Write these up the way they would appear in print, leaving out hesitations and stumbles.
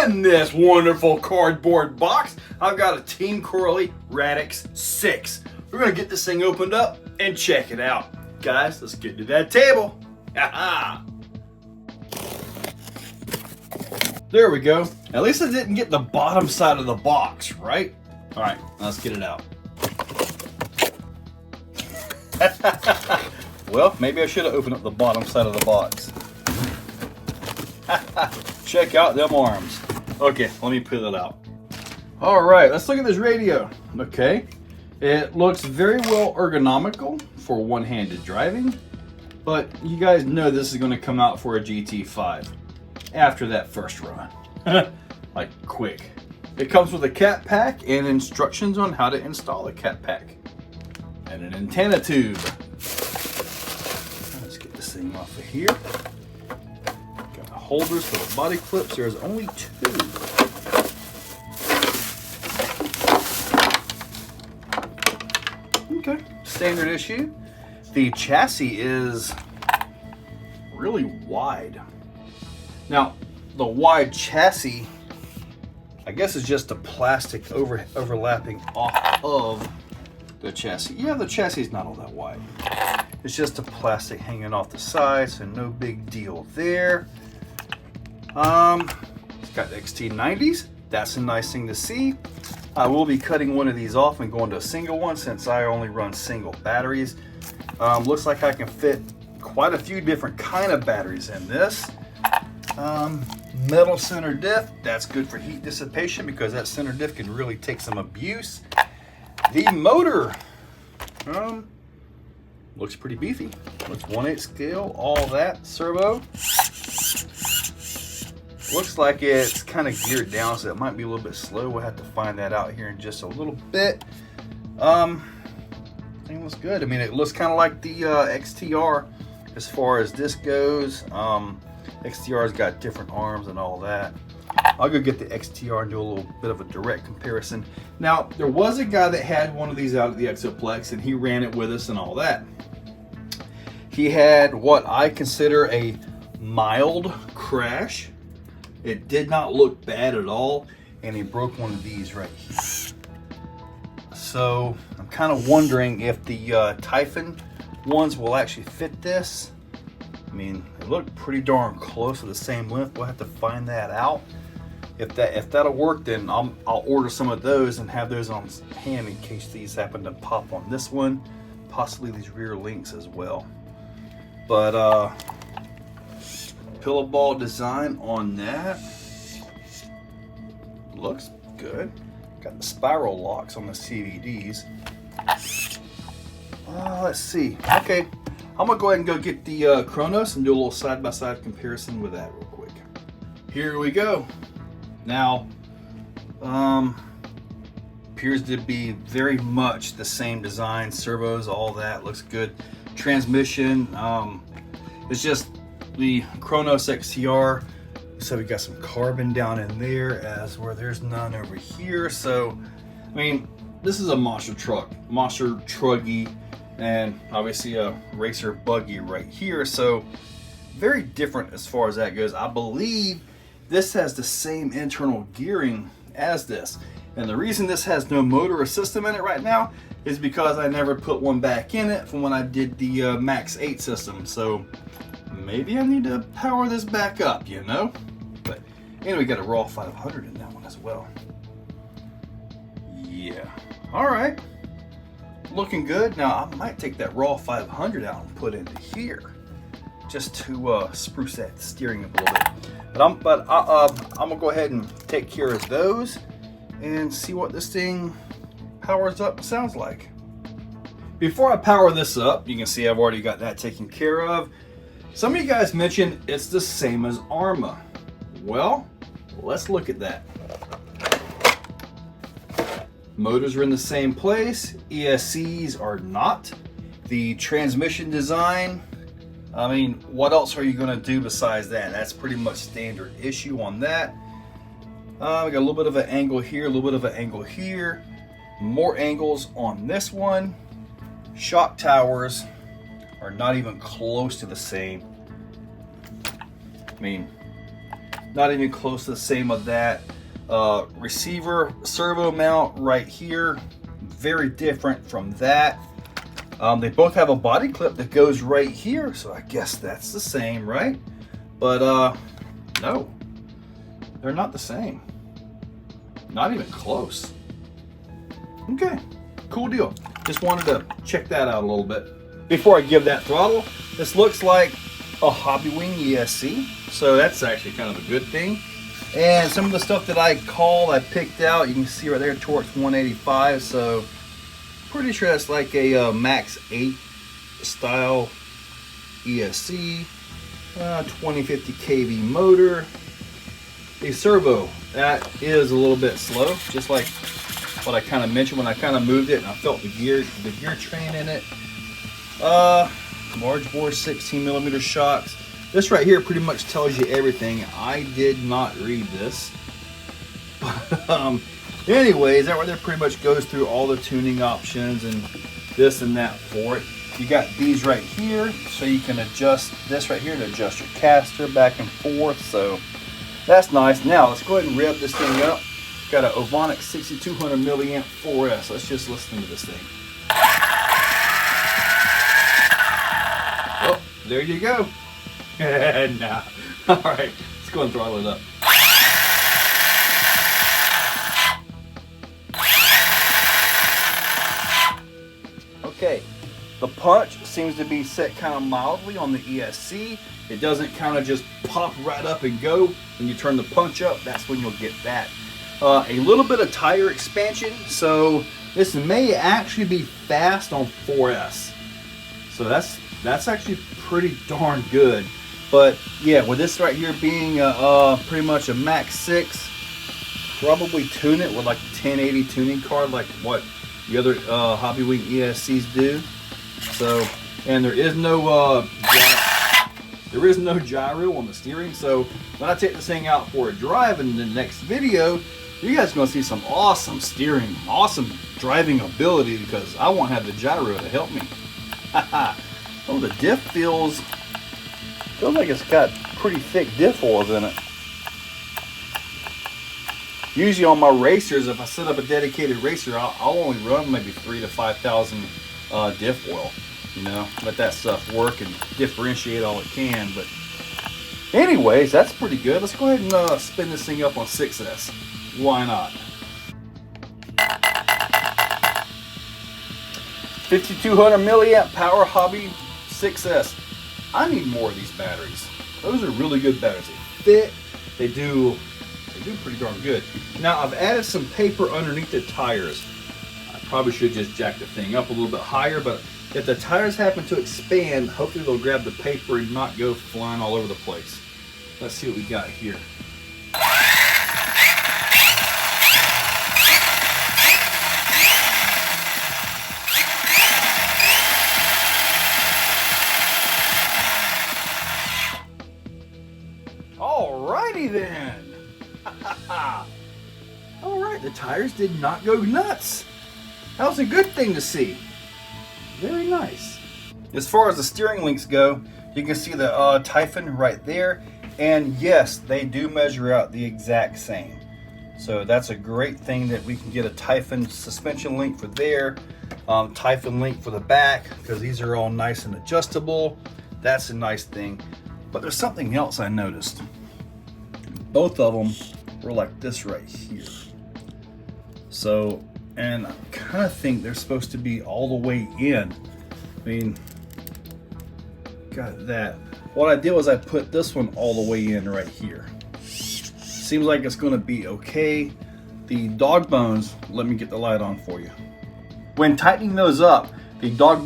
In this wonderful cardboard box, I've got a Team Corally RADIX 6. We're gonna get this thing opened up and check it out. Guys, let's get to that table. There we go. At least I didn't get the bottom side of the box, right? All right, let's get it out. Well, maybe I should have opened up the bottom side of the box. Check out them arms. Okay, let me pull it out. All right, let's look at this radio. Okay, it looks very well ergonomical for one-handed driving, but you guys know this is going to come out for a GT5 after that first run. Like quick. It comes with a cat pack and instructions on how to install a cat pack and an antenna tube. Let's get this thing off of here. Got the holders for the body clips. There's only 2. Okay, standard issue. The chassis is really wide. Now, the wide chassis, I guess, is just a plastic overlapping off of the chassis. Yeah, the chassis is not all that wide. It's just a plastic hanging off the side, so no big deal there. It's got the XT90s. That's a nice thing to see. I will be cutting one of these off and going to a single one since I only run single batteries. Looks like I can fit quite a few different kind of batteries in this. Metal center diff, that's good for heat dissipation because that center diff can really take some abuse. The motor looks pretty beefy. Looks 1/8 scale, all that. Servo. Looks like it's kind of geared down, so it might be a little bit slow. We'll have to find that out here in just a little bit. Thing looks good. I mean, it looks kind of like the XTR as far as this goes. XTR's got different arms and all that. I'll go get the XTR and do a little bit of a direct comparison. Now, there was a guy that had one of these out at the Exoplex, and he ran it with us and all that. He had what I consider a mild crash. It did not look bad at all, and he broke one of these right here. So I'm kind of wondering if the Typhon ones will actually fit this. I mean, it looked pretty darn close to the same length. We'll have to find that out. If that'll work, then I'll order some of those and have those on hand in case these happen to pop on this one. Possibly these rear links as well. But pillow ball design on that looks good. Got the spiral locks on the CVDs. Let's see. Okay. I'm gonna go ahead and go get the Kronos and do a little side-by-side comparison with that real quick. Here we go. Now, appears to be very much the same design, servos, all that looks good. Transmission, it's just the Kronos XTR. So we got some carbon down in there as where there's none over here. So, I mean, this is a monster truck, monster truggy. And obviously a racer buggy right here, so very different as far as that goes. I believe this has the same internal gearing as this, and the reason this has no motor or system in it right now is because I never put one back in it from when I did the Max 8 system. So maybe I need to power this back up, you know. But anyway, we got a raw 500 in that one as well. Yeah, all right. Looking good. Now I might take that raw 500 out and put it into here just to spruce that steering up a little bit. But I'm gonna go ahead and take care of those and see what this thing powers up and sounds like. Before I power this up, you can see I've already got that taken care of. Some of you guys mentioned it's the same as Arma. Well, let's look at that. Motors are in the same place, ESCs are not. The transmission design, I mean, what else are you gonna do besides that? That's pretty much standard issue on that. We got a little bit of an angle here, a little bit of an angle here. More angles on this one. Shock towers are not even close to the same. I mean, not even close to the same of that. Receiver servo mount right here, very different from that. They both have a body clip that goes right here, so I guess that's the same, right? But no, they're not the same. Not even close. Okay, cool deal. Just wanted to check that out a little bit. Before I give that throttle, this looks like a Hobbywing ESC, so that's actually kind of a good thing. And some of the stuff that I picked out, you can see right there, torque's 185, so pretty sure that's like a Max 8 style ESC, 2050 kV motor. The servo, that is a little bit slow, just like what I kind of mentioned when I kind of moved it and I felt the gear train in it. Large bore 16mm shocks. This right here pretty much tells you everything. I did not read this. Anyways, that right there pretty much goes through all the tuning options and this and that for it. You got these right here, so you can adjust this right here to adjust your caster back and forth. So that's nice. Now let's go ahead and rev this thing up. Got an Ovonic 6200 milliamp 4S. Let's just listen to this thing. Oh, there you go. Nah. All right, let's go and throttle it up. Okay, the punch seems to be set kind of mildly on the ESC. It doesn't kind of just pop right up and go. When you turn the punch up, that's when you'll get that. A little bit of tire expansion, so this may actually be fast on 4S. So that's actually pretty darn good. But yeah, with this right here being pretty much a Max 6, probably tune it with like a 1080 tuning card, like what the other Hobbywing ESCs do. So, and there is no gyro on the steering. So when I take this thing out for a drive in the next video, you guys are going to see some awesome steering, awesome driving ability, because I won't have the gyro to help me. Oh, the diff feels like it's got pretty thick diff oils in it. Usually on my racers, if I set up a dedicated racer, I'll only run maybe 3,000 to 5,000 diff oil. You know, let that stuff work and differentiate all it can. But anyways, that's pretty good. Let's go ahead and spin this thing up on 6S. Why not? 5200 milliamp power Hobby 6S. I need more of these batteries. Those are really good batteries. They fit. They do pretty darn good. Now I've added some paper underneath the tires. I probably should just jack the thing up a little bit higher, but if the tires happen to expand, hopefully they'll grab the paper and not go flying all over the place. Let's see what we got here. Alrighty then. Alright, the tires did not go nuts. That was a good thing to see. Very nice. As far as the steering links go, you can see the Typhon right there. And yes, they do measure out the exact same. So that's a great thing that we can get a Typhon suspension link for there. Typhon link for the back, because these are all nice and adjustable. That's a nice thing. But there's something else I noticed. Both of them were like this right here. So, and I kind of think they're supposed to be all the way in. I mean, got that. What I did was I put this one all the way in right here. Seems like it's going to be okay. The dog bones, let me get the light on for you. When tightening those up, the dog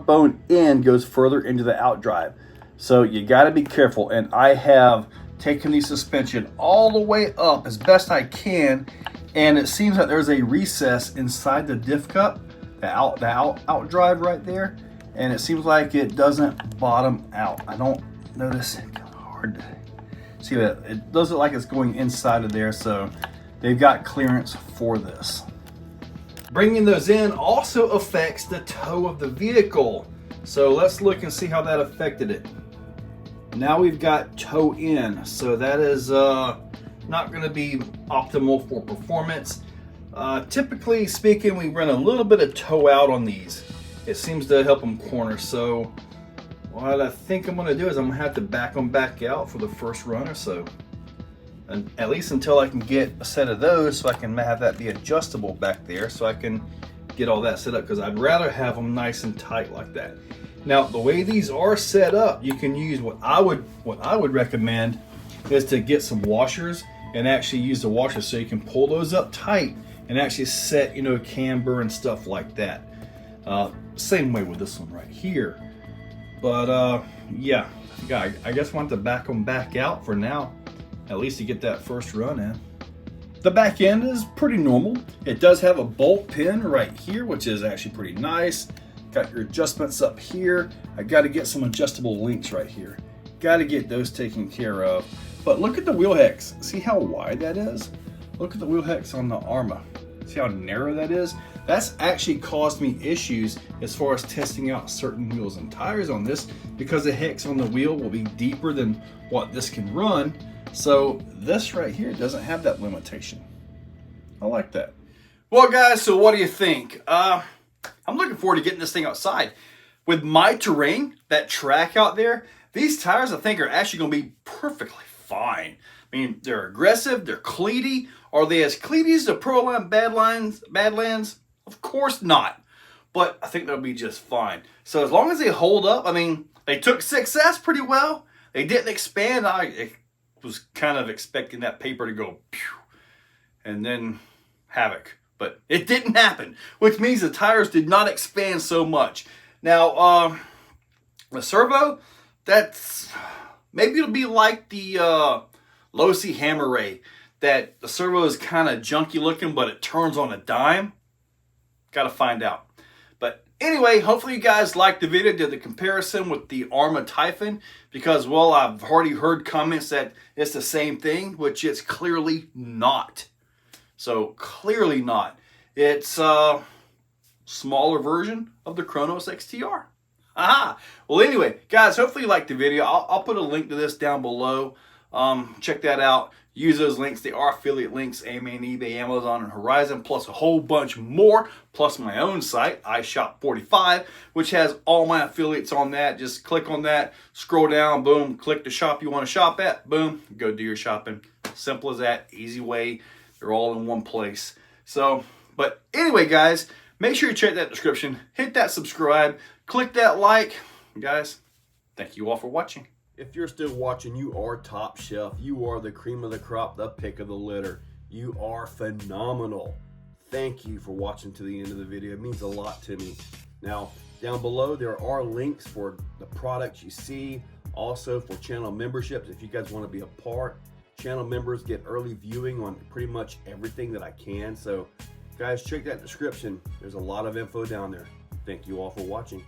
bone end goes further into the outdrive. So you got to be careful. And I have taken the suspension all the way up as best I can, and it seems like there's a recess inside the diff cup, the outdrive right there, and it seems like it doesn't bottom out. I don't notice it. Kind of hard to see that. It does look like it's going inside of there, so they've got clearance for this. Bringing those in also affects the toe of the vehicle. So let's look and see how that affected it. Now we've got toe in, so that is not going to be optimal for performance. Typically speaking, we run a little bit of toe out on these. It seems to help them corner. So what I think I'm going to do is I'm going to have to back them back out for the first run or so. And at least until I can get a set of those, so I can have that be adjustable back there, so I can get all that set up, because I'd rather have them nice and tight like that. Now, the way these are set up, you can use what I would recommend is to get some washers and actually use the washers so you can pull those up tight and actually set, you know, camber and stuff like that. Same way with this one right here. But yeah, I guess I want to back them back out for now, at least to get that first run in. The back end is pretty normal. It does have a bolt pin right here, which is actually pretty nice. Got your adjustments up here. I got to get some adjustable links right here. Got to get those taken care of. But look at the wheel hex. See how wide that is? Look at the wheel hex on the Arma. See how narrow that is? That's actually caused me issues as far as testing out certain wheels and tires on this, because the hex on the wheel will be deeper than what this can run. So this right here doesn't have that limitation. I like that. Well guys, so what do you think? I'm looking forward to getting this thing outside. With my terrain, that track out there, these tires I think are actually going to be perfectly fine. I mean, they're aggressive, they're cleaty. Are they as cleaty as the Proline Badlands? Of course not. But I think they'll be just fine. So as long as they hold up, I mean, they took 6S pretty well. They didn't expand. I was kind of expecting that paper to go pew, and then havoc. But it didn't happen, which means the tires did not expand so much. Now, the servo, that's, maybe it'll be like the Losi Hammer Ray, that the servo is kind of junky looking, but it turns on a dime. Got to find out. But anyway, hopefully you guys liked the video, did the comparison with the Arma Typhon, because, well, I've already heard comments that it's the same thing, which it's clearly not. So clearly not. It's a smaller version of the Kronos XTR. Aha! Well, anyway, guys, hopefully you liked the video. I'll put a link to this down below. Check that out. Use those links. They are affiliate links. AMAN, eBay, Amazon, and Horizon, plus a whole bunch more, plus my own site, iShop45, which has all my affiliates on that. Just click on that, scroll down, boom, click the shop you want to shop at, boom, go do your shopping. Simple as that, easy way. They're all in one place. So, but anyway, guys, make sure you check that description, hit that subscribe, click that like. Guys, thank you all for watching. If you're still watching, you are top shelf. You are the cream of the crop, the pick of the litter. You are phenomenal. Thank you for watching to the end of the video. It means a lot to me. Now, down below, there are links for the products you see, also for channel memberships if you guys want to be a part. Channel members get early viewing on pretty much everything that I can. So guys, check that description. There's a lot of info down there. Thank you all for watching.